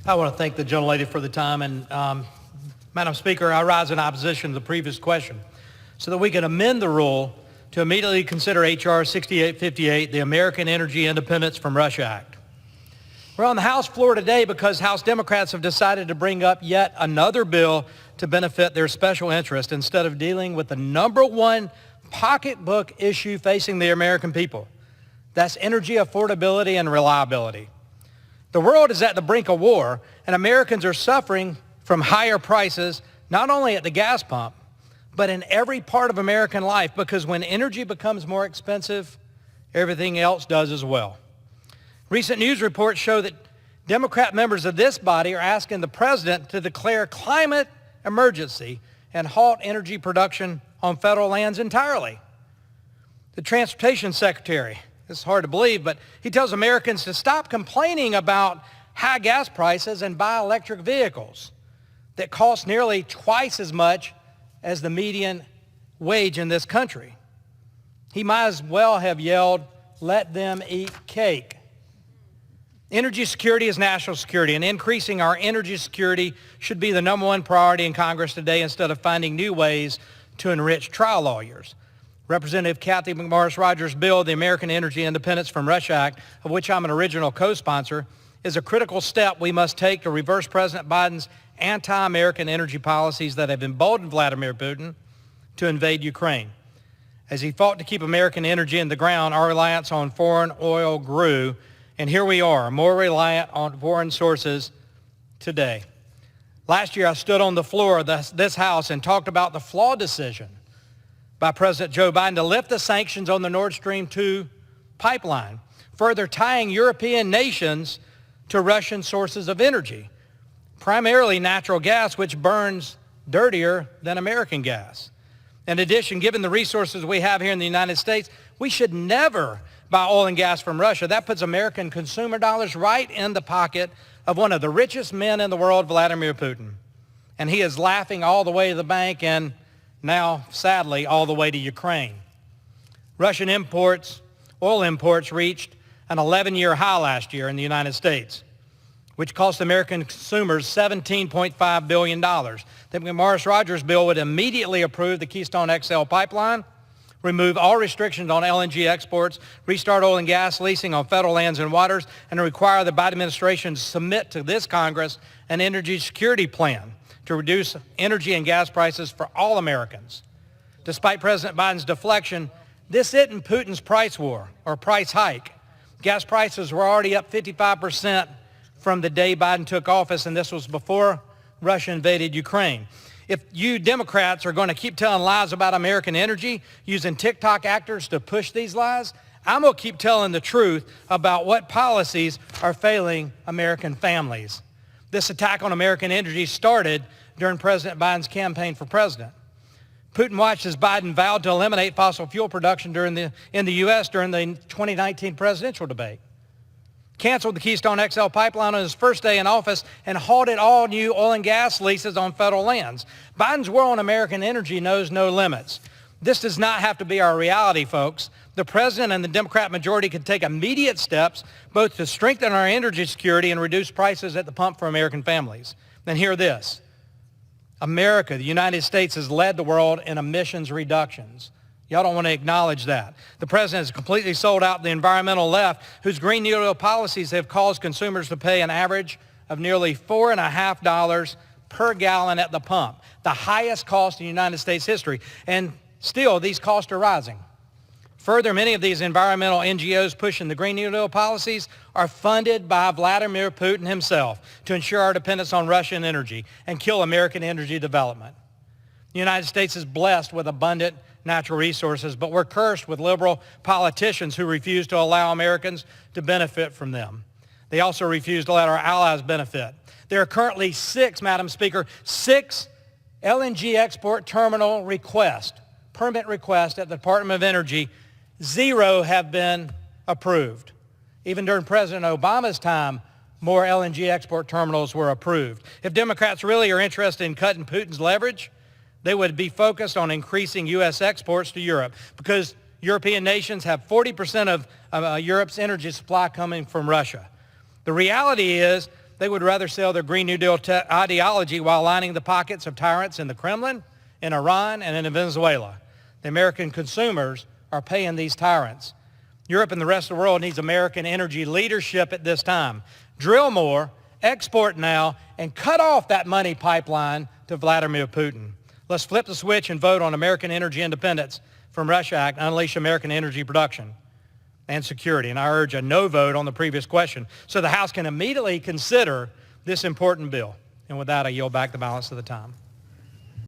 I want to thank the gentlelady for the time. And Madam Speaker, I rise in opposition to the previous question so that we can amend the rule to immediately consider H.R. 6858, the American Energy Independence from Russia Act. We're on the House floor today because House Democrats have decided to bring up yet another bill to benefit their special interest instead of dealing with the number one pocketbook issue facing the American people. That's energy affordability and reliability. The world is at the brink of war, and Americans are suffering from higher prices, not only at the gas pump, but in every part of American life, because when energy becomes more expensive, everything else does as well. Recent news reports show that Democrat members of this body are asking the president to declare climate emergency and halt energy production on federal lands entirely. The Transportation Secretary, this is hard to believe, but he tells Americans to stop complaining about high gas prices and buy electric vehicles that cost nearly twice as much as the median wage in this country. He might as well have yelled, "Let them eat cake." Energy security is national security, and increasing our energy security should be the number one priority in Congress today instead of finding new ways to enrich trial lawyers. Representative Kathy McMorris-Rogers' bill, the American Energy Independence from Russia Act, of which I'm an original co-sponsor, is a critical step we must take to reverse President Biden's anti-American energy policies that have emboldened Vladimir Putin to invade Ukraine. As he fought to keep American energy in the ground, our reliance on foreign oil grew, and here we are, more reliant on foreign sources today. Last year, I stood on the floor of this House and talked about the flawed decision by President Joe Biden to lift the sanctions on the Nord Stream 2 pipeline, further tying European nations to Russian sources of energy, primarily natural gas, which burns dirtier than American gas. In addition, given the resources we have here in the United States, we should never buy oil and gas from Russia. That puts American consumer dollars right in the pocket of one of the richest men in the world, Vladimir Putin. And he is laughing all the way to the bank and now, sadly, all the way to Ukraine. Russian imports, oil imports, reached an 11-year high last year in the United States, which cost American consumers $17.5 billion. The McMorris-Rogers bill would immediately approve the Keystone XL pipeline, remove all restrictions on LNG exports, restart oil and gas leasing on federal lands and waters, and require the Biden administration to submit to this Congress an energy security plan to reduce energy and gas prices for all Americans. Despite President Biden's deflection, this isn't Putin's price war or price hike. Gas prices were already up 55% from the day Biden took office, and this was before Russia invaded Ukraine. If you Democrats are going to keep telling lies about American energy, using TikTok actors to push these lies, I'm going to keep telling the truth about what policies are failing American families. This attack on American energy started during President Biden's campaign for president. Putin watched as Biden vowed to eliminate fossil fuel production in the U.S. during the 2019 presidential debate, canceled the Keystone XL pipeline on his first day in office, and halted all new oil and gas leases on federal lands. Biden's war on American energy knows no limits. This does not have to be our reality, folks. The president and the Democrat majority can take immediate steps both to strengthen our energy security and reduce prices at the pump for American families. And hear this. America, the United States, has led the world in emissions reductions. Y'all don't want to acknowledge that. The president has completely sold out the environmental left, whose Green New Deal policies have caused consumers to pay an average of nearly $4.50 per gallon at the pump, the highest cost in United States history. And still, these costs are rising. Further, many of these environmental NGOs pushing the Green New Deal policies are funded by Vladimir Putin himself to ensure our dependence on Russian energy and kill American energy development. The United States is blessed with abundant natural resources, but we're cursed with liberal politicians who refuse to allow Americans to benefit from them. They also refuse to let our allies benefit. There are currently Madam Speaker, six LNG export terminal permit requests at the Department of Energy. 0 have been approved. Even during President Obama's time, more LNG export terminals were approved. If Democrats really are interested in cutting Putin's leverage, they would be focused on increasing U.S. exports to Europe, because European nations have 40% of Europe's energy supply coming from Russia. The reality is they would rather sell their Green New Deal ideology while lining the pockets of tyrants in the Kremlin, in Iran, and in Venezuela. The American consumers are paying these tyrants. Europe and the rest of the world needs American energy leadership at this time. Drill more, export now, and cut off that money pipeline to Vladimir Putin. Let's flip the switch and vote on American energy independence from Russia Act, unleash American energy production and security. And I urge a no vote on the previous question so the House can immediately consider this important bill. And with that, I yield back the balance of the time.